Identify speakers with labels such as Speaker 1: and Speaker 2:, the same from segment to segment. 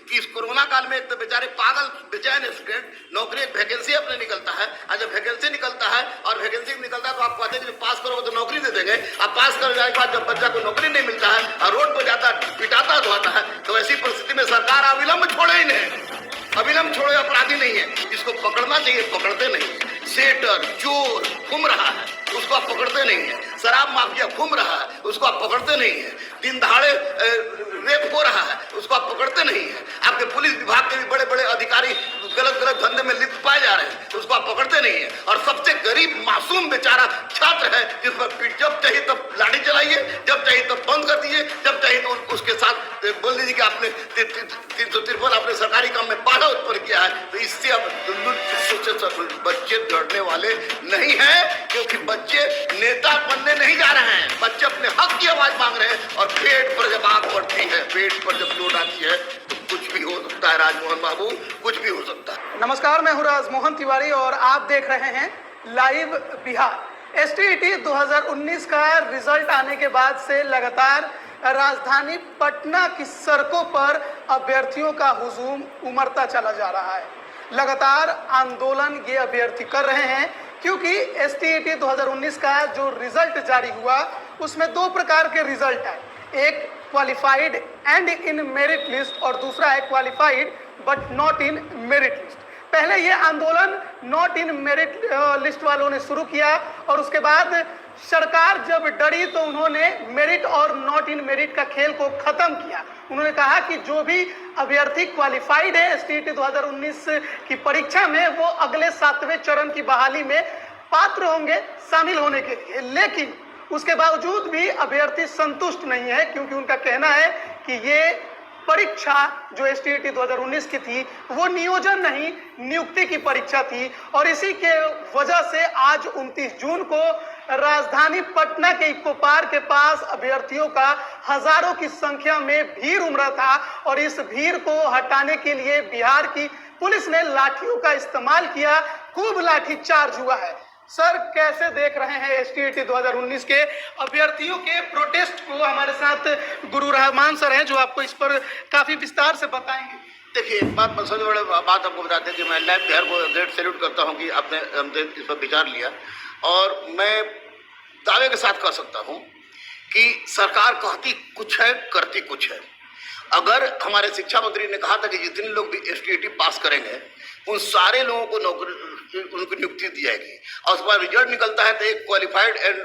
Speaker 1: कि इस कोरोना काल में एक तो बेचारे पागल बेचैन स्टूडेंट नौकरी एक वैकेंसी अपने निकलता है, और जब वैकेंसी निकलता है और वैकेंसी निकलता है तो आप कहते हैं कि पास करोगे तो नौकरी दे देंगे। अब पास कर जाने के बाद जब बच्चा को नौकरी नहीं मिलता है और रोड पर जाता पिटाता धोता है, तो ऐसी परिस्थिति में सरकार अविलंब छोड़े ही नहीं, अविलंब छोड़े अपराधी नहीं है, जिसको पकड़ना चाहिए पकड़ते नहीं है। सेटर चोर घूम रहा है, उसको आप पकड़ते नहीं है। शराब माफिया घूम रहा है, उसको आप पकड़ते नहीं है। दिन दहाड़े रेप हो रहा है, उसको आप पकड़ते नहीं है। आपके पुलिस विभाग के भी बड़े बड़े अधिकारी गलत गलत धंधे में लिप्त पाए जा रहे हैं, तो उसको आप पकड़ते नहीं है। और सबसे गरीब मासूम बेचारा छात्र है, जिस पर जब चाहिए तब लाठी चलाइए, जब चाहिए तब बंद कर दीजिए, जब चाहिए तो उसके साथ बोल दीजिए कि आपने 353 आपने सरकारी काम में बाधा उत्पन्न किया है। तो इससे अब बच्चे डरने वाले नहीं हैं, क्योंकि बच्चे नेता बनने नहीं जा रहे हैं, बच्चे अपने हक की आवाज मांग रहे हैं। और पेट पर जब आग पड़ती है, पेट पर जब चोट आती है, तो कुछ भी हो सकता है राजमोहन बाबू, कुछ भी हो सकता है।
Speaker 2: नमस्कार, मैं हूं राजमोहन तिवारी और आप देख रहे हैं लाइव बिहार। एसटीईटी 2019 का रिजल्ट आने के बाद से लगातार राजधानी पटना की सड़कों पर अभ्यर्थियों का हुजूम उमड़ता चला जा रहा है। लगातार आंदोलन ये अभ्यर्थी कर रहे हैं, क्योंकि एसटीईटी 2019 का जो रिजल्ट जारी हुआ उसमें दो प्रकार के रिजल्ट है, एक qualified and in merit list और दूसरा है qualified but not in merit list. पहले ये आंदोलन नॉट इन मेरिट लिस्ट वालों ने शुरू किया और उसके बाद सरकार जब डरी तो उन्होंने मेरिट और नॉट इन मेरिट का खेल को खत्म किया। उन्होंने कहा कि जो भी अभ्यर्थी क्वालिफाइड है एसटीईटी 2019 की परीक्षा में, वो अगले 7वें चरण की बहाली में पात्र होंगे शामिल होने के लिए। लेकिन उसके बावजूद भी अभ्यर्थी संतुष्ट नहीं है, क्योंकि उनका कहना है कि ये परीक्षा जो एसटीईटी 2019 की थी वो नियोजन नहीं नियुक्ति की परीक्षा थी। और इसी के वजह से आज 29 जून को राजधानी पटना के इको पार्क के पास अभ्यर्थियों का हजारों की संख्या में भीड़ उमड़ा था और इस भीड़ को हटाने के लिए बिहार की पुलिस ने लाठियों का इस्तेमाल किया, खूब लाठी चार्ज हुआ है। सर, कैसे देख रहे हैं एसटीईटी 2019 के अभ्यर्थियों के प्रोटेस्ट को? हमारे साथ गुरु रहमान सर हैं जो आपको इस पर काफी विस्तार से बताएंगे।
Speaker 1: देखिए, एक बात सबसे बड़ी बात आपको बताते हैं कि मैं लाइव बिहार को ग्रेट सैल्यूट करता हूं कि आपने हमसे इस पर विचार लिया, और मैं दावे के साथ कह सकता हूं कि सरकार कहती कुछ है करती कुछ है। अगर हमारे शिक्षा मंत्री ने कहा था कि जितने लोग भी एसटीईटी पास करेंगे उन सारे लोगों को नौकरी उनको नियुक्ति दी जाएगी, और उसके बाद रिजल्ट निकलता है तो एक qualified and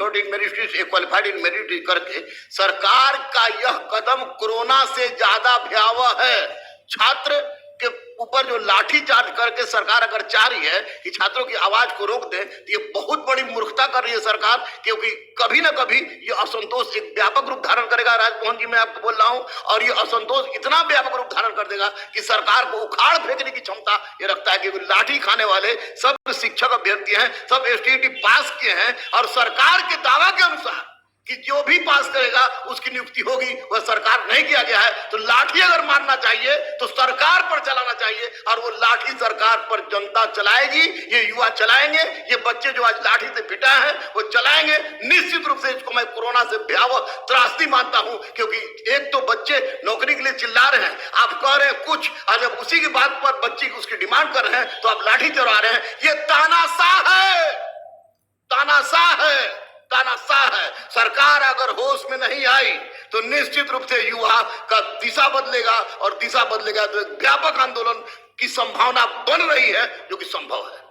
Speaker 1: not in merit, एक क्वालिफाइड इन मेरिट करके सरकार का यह कदम कोरोना से ज्यादा भयावह है। छात्र के ऊपर जो लाठी चार्ज करके सरकार अगर चाह रही है कि छात्रों की आवाज को रोक दे, तो ये बहुत बड़ी मूर्खता कर रही है सरकार, क्योंकि कभी ना कभी ये असंतोष एक व्यापक रूप धारण करेगा। राजमोहन जी, मैं आपको बोल रहा हूं, और ये असंतोष इतना व्यापक रूप धारण कर देगा कि सरकार को उखाड़ फेंकने की क्षमता ये रखता है, क्योंकि लाठी खाने वाले सब शिक्षक अभ्यर्थी हैं, सब एसटीईटी पास किए हैं, और सरकार के दावा के अनुसार कि जो भी पास करेगा उसकी नियुक्ति होगी, वह सरकार नहीं किया गया है। तो लाठी अगर मारना चाहिए तो सरकार पर चलाना चाहिए, और वो लाठी सरकार पर जनता चलाएगी, ये युवा चलाएंगे, ये बच्चे जो आज लाठी से पिटा है वो चलाएंगे। निश्चित रूप से इसको मैं कोरोना से भयावह त्रासदी मानता हूं, क्योंकि एक तो बच्चे नौकरी के लिए चिल्ला रहे हैं, आप कह रहे हैं कुछ, और जब उसी की बात पर बच्ची उसकी डिमांड कर रहे हैं तो आप लाठी चला रहे हैं। ये तानाशाह है, तानाशाह है, तानाशाह है। सरकार अगर होश में नहीं आई तो निश्चित रूप से युवा का दिशा बदलेगा, और दिशा बदलेगा तो एक व्यापक आंदोलन की संभावना बन रही है, जो कि संभव है।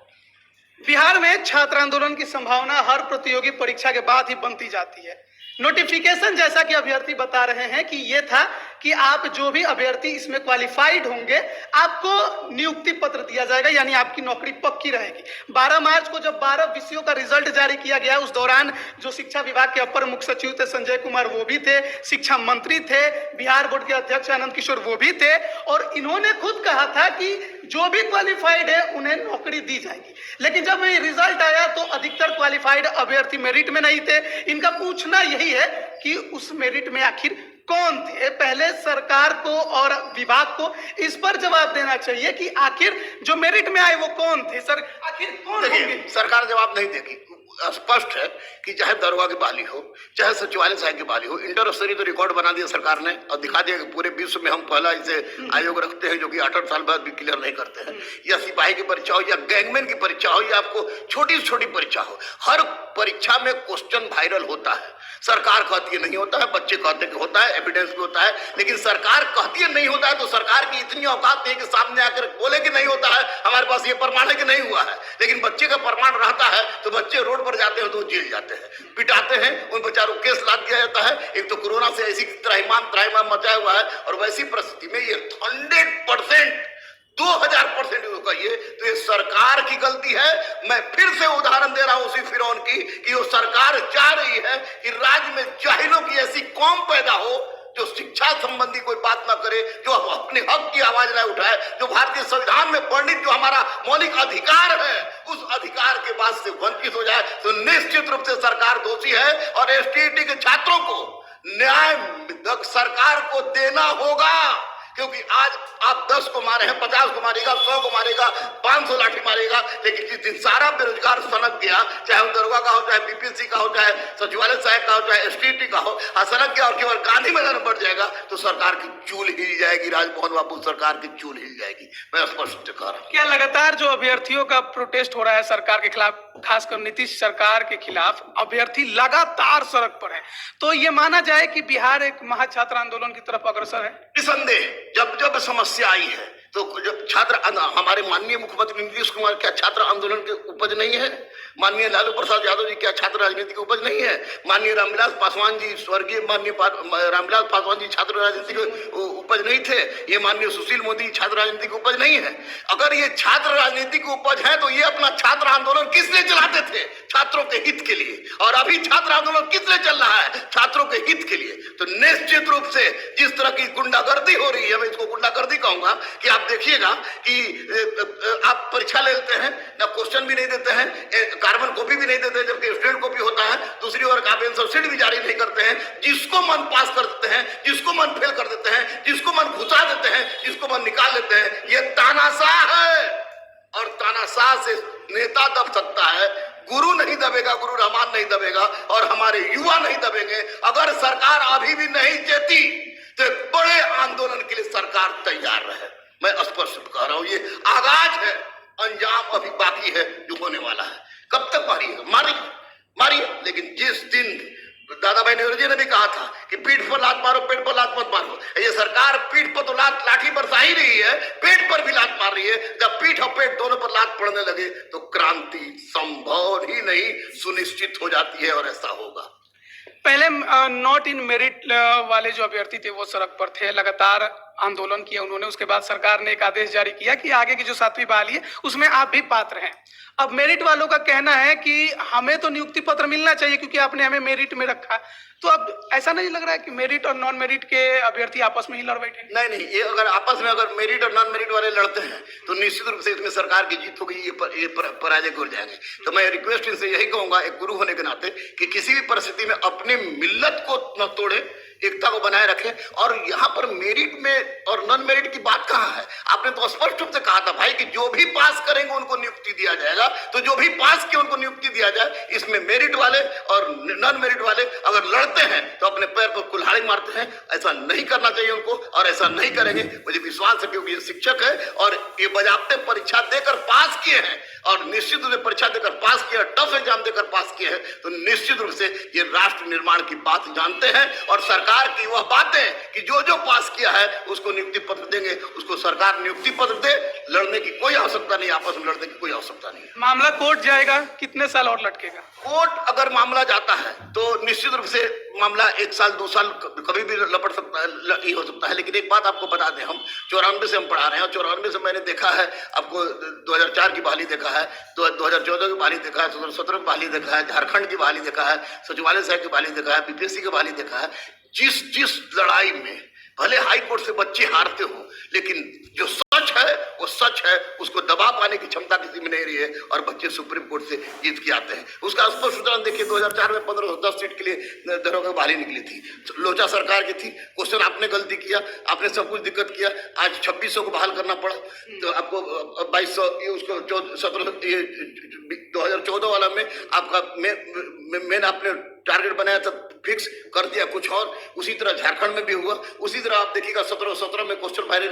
Speaker 2: बिहार में छात्र आंदोलन की संभावना हर प्रतियोगी परीक्षा के बाद ही बनती जाती है। नोटिफिकेशन जैसा कि अभ्यर्थी बता रहे हैं कि ये था कि आप जो भी अभ्यर्थी इसमें क्वालिफाइड होंगे आपको नियुक्ति पत्र दिया जाएगा, यानी आपकी नौकरी पक्की रहेगी। 12 मार्च को जब 12 विषयों का रिजल्ट जारी किया गया, उस दौरान जो शिक्षा विभाग के अपर मुख्य सचिव थे संजय कुमार वो भी थे, शिक्षा मंत्री थे, बिहार बोर्ड के अध्यक्ष आनंद किशोर वो भी थे, और इन्होंने खुद कहा था कि जो भी क्वालिफाइड है उन्हें नौकरी दी जाएगी। लेकिन जब ये रिजल्ट आया तो अधिकतर क्वालिफाइड अभ्यर्थी मेरिट में नहीं थे। इनका पूछना यही है कि उस मेरिट में आखिर कौन थे? पहले सरकार को और विभाग को इस पर जवाब देना चाहिए कि आखिर जो मेरिट में आए वो कौन थे। सर, आखिर कौन होंगे?
Speaker 1: सरकार जवाब नहीं देगी, स्पष्ट है कि चाहे दरोगा की बहाली हो, चाहे सचिवालय सहायक की बहाली हो, इंटर स्तरीय तो रिकॉर्ड बना दिया सरकार ने और दिखा दिया कि पूरे विश्व में हम पहला इसे आयोग रखते हैं जो कि 8 साल बाद भी क्लियर नहीं करते हैं। या सिपाही की परीक्षा हो, या गैंगमैन की परीक्षा हो, या आपको छोटी से छोटी परीक्षा हो, हर परीक्षा में क्वेश्चन वायरल होता है। सरकार कहती है नहीं होता है, बच्चे कहते कि होता है, एविडेंस भी होता है, लेकिन सरकार कहती है नहीं होता है तो सरकार की इतनी औकात नहीं कि सामने आकर बोले कि नहीं होता है, हमारे पास ये प्रमाण है कि नहीं हुआ है। लेकिन बच्चे का प्रमाण रहता है तो बच्चे रोड पर जाते हैं तो जेल जाते हैं, पिटाते हैं, उन बेचारों को केस लाद दिया जाता है। एक तो कोरोना से ऐसी त्राहिमाम मचाया हुआ है और वैसी परिस्थिति में ये 100% 2000% होगा ये, तो ये सरकार की गलती है। मैं फिर से उदाहरण दे रहा हूं उसी फिरौन की कि वो सरकार चाह रही है कि राज्य में जाहिलों की ऐसी कौम पैदा हो जो शिक्षा संबंधी कोई बात ना करे, जो अपने हक की आवाज ना उठाए, जो भारतीय संविधान में वर्णित जो हमारा मौलिक अधिकार है उस अधिकार के बाद से वंचित हो जाए। तो निश्चित रूप से सरकार दोषी है और एसटीईटी के छात्रों को न्याय सरकार को देना होगा, क्योंकि आज आप 10 को मारे हैं, 50 को मारेगा, 100 को मारेगा, 500 लाठी मारेगा, लेकिन जिस दिन सारा बेरोजगार सनक गया, चाहे वो दरोगा का हो, चाहे बीपीएससी का हो, चाहे सचिवालय सहायक का हो, चाहे एसटीईटी का हो, सनक गया और केवल गांधी मैदान बढ़ जाएगा तो सरकार की चूल हिल जाएगी, राजमोहन बाबू सरकार की चूल हिल जाएगी। मैं स्पष्ट कह रहा हूं।
Speaker 2: क्या लगातार जो अभ्यर्थियों का प्रोटेस्ट हो रहा है सरकार के खिलाफ, खासकर नीतीश सरकार के खिलाफ, अभ्यर्थी लगातार सड़क पर है, तो ये माना जाए कि बिहार एक महाछात्र आंदोलन की तरफ अग्रसर है?
Speaker 1: निसंदेह जब जब समस्या आई है तो जब छात्र, हमारे माननीय मुख्यमंत्री नीतीश कुमार क्या छात्र आंदोलन के उपज नहीं है? माननीय लालू प्रसाद यादव जी क्या छात्र राजनीति की उपज नहीं है? माननीय रामविलास पासवान जी, स्वर्गीय माननीय रामविलास पासवान जी छात्र राजनीति के उपज नहीं थे? ये माननीय सुशील मोदी छात्र राजनीति की उपज नहीं है? अगर ये छात्र राजनीति की उपज है तो ये अपना छात्र आंदोलन किस लिए चलाते थे? छात्रों के हित के लिए। और अभी छात्र आंदोलन किस लिए चल रहा है? छात्रों के हित के लिए। तो निश्चित रूप से जिस तरह की गुंडागर्दी हो रही है, मैं इसको गुंडागर्दी कहूंगा, कि आप देखिएगा कि आप परीक्षा ले लेते हैं ना, क्वेश्चन भी नहीं देते हैं, कार्बन कॉपी भी नहीं देते हैं, जबकि स्टूडेंट कॉपी होता है, दूसरी ओर आप सब्सिडी भी जारी नहीं करते हैं, जिसको मन पास कर देते हैं, जिसको मन फेल कर देते हैं, जिसको मन घुसा देते हैं, जिसको मन निकाल देते हैं। ये तानाशाह है और तानाशाह से नेता दब सकता है, गुरु नहीं दबेगा, गुरु रहमान नहीं दबेगा और हमारे युवा नहीं दबेंगे। अगर सरकार अभी भी नहीं जीती तो बड़े आंदोलन के लिए सरकार तैयार रहे। मैं स्पष्ट कह रहा हूं, ये आगाज है, अंजाम अभी बाकी है जो होने वाला है। कब तक मारिए, लेकिन जिस दिन दादा भाई नेहरू ने भी कहा था कि पीठ पर लात मारो, पेट पर लात मत मारो, ये सरकार पीठ पर तो लाठी बरसा ही रही है, पेट पर भी लात मार रही है। जब पीठ और पेट दोनों पर लात पड़ने लगे तो क्रांति संभव ही नहीं, सुनिश्चित हो जाती है और ऐसा होगा।
Speaker 2: पहले नॉट इन मेरिट वाले जो अभ्यर्थी थे वो सड़क पर थे, लगातार आंदोलन किया उन्होंने। उसके बाद सरकार ने एक आदेश जारी किया कि आगे की जो 7वीं बहाली है उसमें आप भी पात्र हैं। अब मेरिट वालों का कहना है कि हमें तो नियुक्ति पत्र मिलना चाहिए क्योंकि आपने हमें मेरिट में रखा। तो अब ऐसा नहीं लग रहा है कि मेरिट और नॉन मेरिट के अभ्यर्थी आपस में ही लड़ बैठे?
Speaker 1: नहीं, ये अगर आपस में अगर मेरिट और नॉन मेरिट वाले लड़ते हैं तो निश्चित रूप से इसमें सरकार की जीत होगी, ये पराजय हो जाएंगे। तो मैं रिक्वेस्ट इनसे यही कहूंगा, एक गुरु होने के नाते, कि किसी भी परिस्थिति में अपने मिल्लत को न तोड़े, एकता को बनाए रखें। और यहाँ पर मेरिट में और नॉन मेरिट की बात कहाँ है? आपने तो स्पष्ट रूप से कहा था भाई कि जो भी पास करेंगे उनको नियुक्ति दिया जाएगा, तो जो भी पास किए उनको नियुक्ति दिया जाए। इसमें मेरिट वाले और नॉन मेरिट वाले अगर लड़ते हैं तो अपने पैर पर कुल्हाड़ी मारते हैं, ऐसा नहीं करना चाहिए उनको और ऐसा नहीं करेंगे। मुझे विश्वास है क्योंकि ये शिक्षक है और ये बजाबते परीक्षा देकर पास किए हैं और निश्चित रूप से परीक्षा देकर पास किया, टफ एग्जाम देकर पास किए हैं, तो निश्चित रूप से ये राष्ट्र निर्माण की बात जानते हैं। और सरकार की वह बातें कि जो जो पास किया है उसको नियुक्ति पत्र देंगे, उसको सरकार नियुक्ति पत्र दे, लड़ने की कोई आवश्यकता नहीं, आपस में लड़ने की कोई आवश्यकता नहीं है।
Speaker 2: मामला कोर्ट जाएगा, कितने साल और लटकेगा?
Speaker 1: कोर्ट अगर मामला जाता है तो निश्चित रूप से मामला 1 साल 2 साल कभी भी लपट सकता है, हो सकता है। लेकिन एक बात आपको बता दें, हम 94 से हम पढ़ा रहे हैं और 94 से मैंने देखा है, आपको 2004 की बहाली देखा है, 2014 की बहाली देखा है, 2017 की बहाली देखा है, झारखंड की बहाली देखा है, सचिवालय सहायक की बहाली देखा है, बीपीएससी की बहाली देखा है। जिस लड़ाई में भले हाई कोर्ट से बच्चे हारते हो, लेकिन जो सच है वो सच है, उसको दबा पाने की क्षमता किसी में नहीं रही है और बच्चे सुप्रीम कोर्ट से जीत के आते हैं। उसका स्पष्ट उदाहरण देखिए, 2004 में 1510 सीट के लिए दरोगा बहाली निकली थी, लोचा सरकार की थी। क्वेश्चन आपने गलती किया, आपने सब कुछ दिक्कत किया, आज 2600 को बहाल करना पड़ा, तो आपको 2200 ये उसको 2014 वाला में आपका मेन आपने टारगेट बनाया था फिक्स कर दिया कुछ और। उसी तरह झारखंड में भी हुआ, उसी तरह आप देखिएगा 17 में क्वेश्चन वायरल